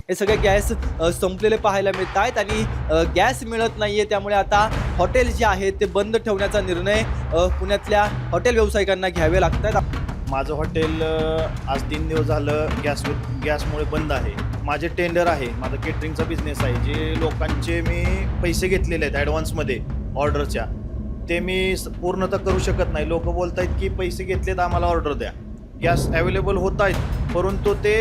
हे सगळे गॅस संपलेले पाहायला मिळत आहेत आणि गॅस मिळत नाहीये, त्यामुळे आता हॉटेल जे आहेत ते बंद ठेवण्याचा निर्णय पुण्यातल्या हॉटेल व्यावसायिकांना घ्यावे लागतात. माझं हॉटेल आज 3 दिवस झालं गॅसमुळे बंद आहे. माझे टेंडर आहे, माझा केटरिंगचा बिझनेस आहे. जे लोकांचे मी पैसे घेतलेले आहेत ॲडव्हान्समध्ये ऑर्डरच्या, ते मी पूर्णतः करू शकत नाही. लोक बोलत आहेत की पैसे घेतलेत आम्हाला ऑर्डर द्या. गॅस अवेलेबल होत आहेत, परंतु ते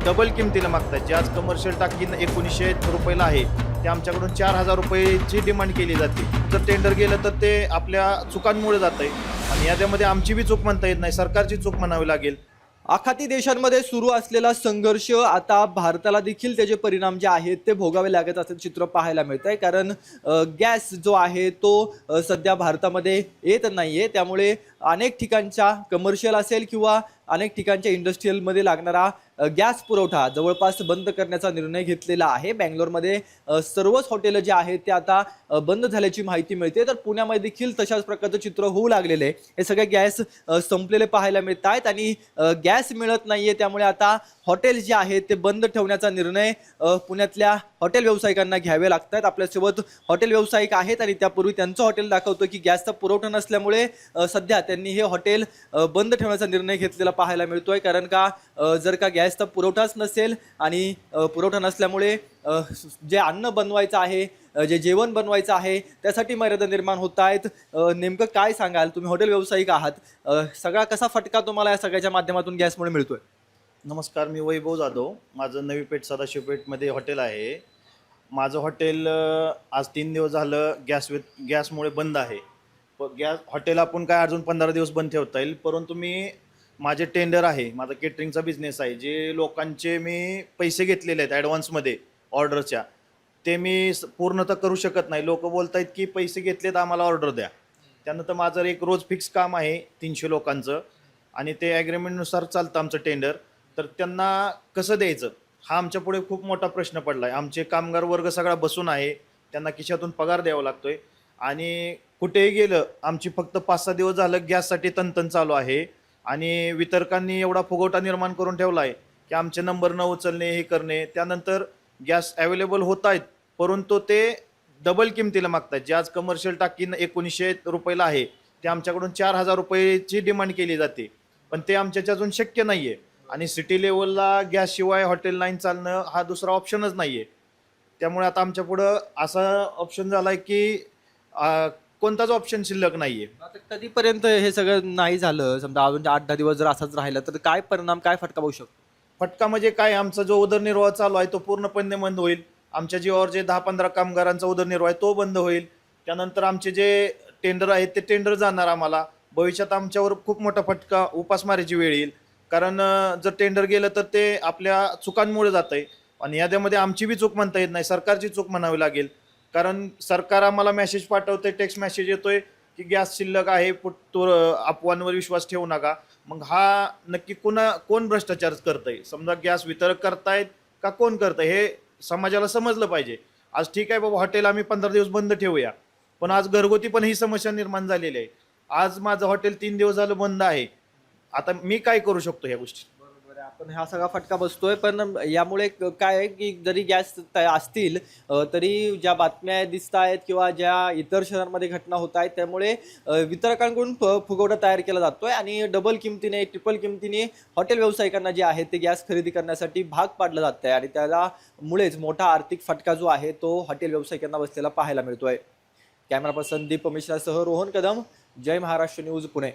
डबल किमतीला मागतात. जे आज कमर्शियल टाकी 1900 रुपयाला आहे, ते आमच्याकडून 4000 रुपयेची डिमांड केली जाते. जर टेंडर गेलं तर ते आपल्या चुकांमुळे जात आहे आणि याच्यामध्ये आमची बी चूक म्हणता येत नाही, सरकारची चूक म्हणावी लागेल. आखाती देशांमध्ये सुरू असलेला संघर्ष आता भारताला देखील त्याचे परिणाम जे आहेत ते भोगावे लागत असं चित्र पाहायला मिळत आहे. कारण गॅस जो आहे तो सध्या भारतामध्ये येत नाहीये, त्यामुळे अनेक ठिकाणच्या कमर्शियल असेल किंवा अनेक ठिकाणच्या इंडस्ट्रीयलमध्ये लागणारा गॅस पुरवठा जवळपास बंद करण्याचा निर्णय घेतलेला आहे. बँगलोरमध्ये सर्वच हॉटेल जे आहेत ते आता बंद झाल्याची माहिती मिळते. तर पुण्यामध्ये देखील तशाच प्रकारचं चित्र होऊ लागलेलं आहे. हे सगळे गॅस संपलेले पाहायला मिळत आहेत आणि गॅस मिळत नाहीये, त्यामुळे आता हॉटेल जे आहेत ते बंद ठेवण्याचा निर्णय पुण्यातल्या हॉटेल व्यावसायिकांना घ्यावे लागतात. आपल्यासोबत हॉटेल व्यावसायिक आहेत आणि त्यापूर्वी त्यांचं हॉटेल दाखवतो की गॅसचा पुरवठा नसल्यामुळे सध्या त्यांनी हे हॉटेल बंद ठेवण्याचा निर्णय घेतलेला पाहायला मिळतोय. कारण का जर का गॅसचा पुरवठाच नसेल आणि पुरवठा नसल्यामुळे जे अन्न बनवायचं आहे, जे जेवण बनवायचं आहे त्यासाठी मर्यादा निर्माण होत आहेत. नेमकं काय सांगाल, तुम्ही हॉटेल व्यावसायिक आहात, सगळा कसा फटका तुम्हाला या सगळ्याच्या माध्यमातून गॅसमुळे मिळतोय? नमस्कार, मी वैभव जाधव. माझं नवी पेठ सदाशिवपेठमध्ये हॉटेल आहे. माझं हॉटेल आज 3 दिवस झालं गॅसमुळे बंद आहे. हॉटेल आपण काय अजून 15 दिवस बंद ठेवता येईल, परंतु माझे टेंडर आहे, माझा केटरिंगचा बिझनेस आहे. जे लोकांचे मी पैसे घेतलेले आहेत ॲडव्हान्समध्ये ऑर्डरच्या, ते मी पूर्णतः करू शकत नाही. लोक बोलत आहेत की पैसे घेतलेत आम्हाला ऑर्डर द्या. त्यानंतर माझं एक रोज फिक्स काम आहे 300 लोकांचं आणि ते ॲग्रीमेंटनुसार चालतं आमचं टेंडर. तर त्यांना कसं द्यायचं हा आमच्यापुढे खूप मोठा प्रश्न पडला आहे. आमचे कामगार वर्ग सगळा बसून आहे, त्यांना खिशातून पगार द्यावा लागतो आहे आणि कुठेही गेलं आमची फक्त 5-6 दिवस झालं गॅससाठी तनतन चालू आहे आणि वितरकांनी एवढा फुगवटा निर्माण करून ठेवला आहे की आमचे नंबर न उचलणे, हे करणे. त्यानंतर गॅस अवेलेबल होत आहेत, परंतु ते डबल किमतीला मागतात. जे आज कमर्शियल टाकी 1900 रुपयाला आहे, ते आमच्याकडून 4000 रुपयेची डिमांड केली जाते. पण ते आमच्याच्या अजून शक्य नाही आहे आणि सिटी लेवलला गॅसशिवाय हॉटेल लाईन चालणं हा दुसरा ऑप्शनच नाही आहे. त्यामुळे आता आमच्या पुढं असा ऑप्शन झाला आहे की कोणताच ऑप्शन शिल्लक नाही आहे. आता कधीपर्यंत हे सगळं नाही झालं, समजा अजून 8-10 दिवस जर असंच राहिलं तर काय परिणाम, काय फटका बसू शकतो? फटका म्हणजे काय, आमचा जो उदरनिर्वाह चालू आहे तो पूर्णपणे बंद होईल. आमच्या जीवावर जे 10-15 कामगारांचा उदरनिर्वाह आहे तो बंद होईल. त्यानंतर आमचे जे टेंडर आहेत ते टेंडर जाणार. आम्हाला भविष्यात आमच्यावर खूप मोठा फटका, उपासमारीची वेळ येईल. कारण जर टेंडर गेलं तर ते आपल्या चुकांमुळे जात आहे आणि याच्यामध्ये आमची बी चूक म्हणता येत नाही, सरकारची चूक म्हणावी लागेल. कारण सरकार आम्हाला मेसेज पाठवते, टेक्स्ट मेसेज येतोय की गॅस शिल्लक आहे, अफवांवर विश्वास ठेवू नका. मग हा नक्की कोण भ्रष्टाचार करतंय? समजा गॅस वितरक करतायत का कोण करतंय हे समाजाला समजलं पाहिजे. आज ठीक आहे बाबा, हॉटेल आम्ही 15 दिवस बंद ठेवूया, पण आज घरगुती पण ही समस्या निर्माण झालेली आहे. आज माझं हॉटेल 3 दिवस झालं बंद आहे. आता मी काय करू शकतो ह्या गोष्टी? बरोबर आहे, आपण हा सगळा फटका बसतोय. पण यामुळे काय आहे की जरी गॅस असतील तरी ज्या बातम्या दिसत आहेत किंवा ज्या इतर शहरांमध्ये घटना होत आहेत त्यामुळे वितरकांकडून फुगवटा तयार केला जातोय आणि डबल किमतीने, ट्रिपल किमतीने हॉटेल व्यावसायिकांना जे आहे ते गॅस खरेदी करण्यासाठी भाग पाडलं जात आहे आणि त्यामुळेच मोठा आर्थिक फटका जो आहे तो हॉटेल व्यावसायिकांना बसलेला पाहायला मिळतोय. कॅमेरा पर्सन दीप मिश्रासह रोहन कदम, जय महाराष्ट्र न्यूज, पुणे.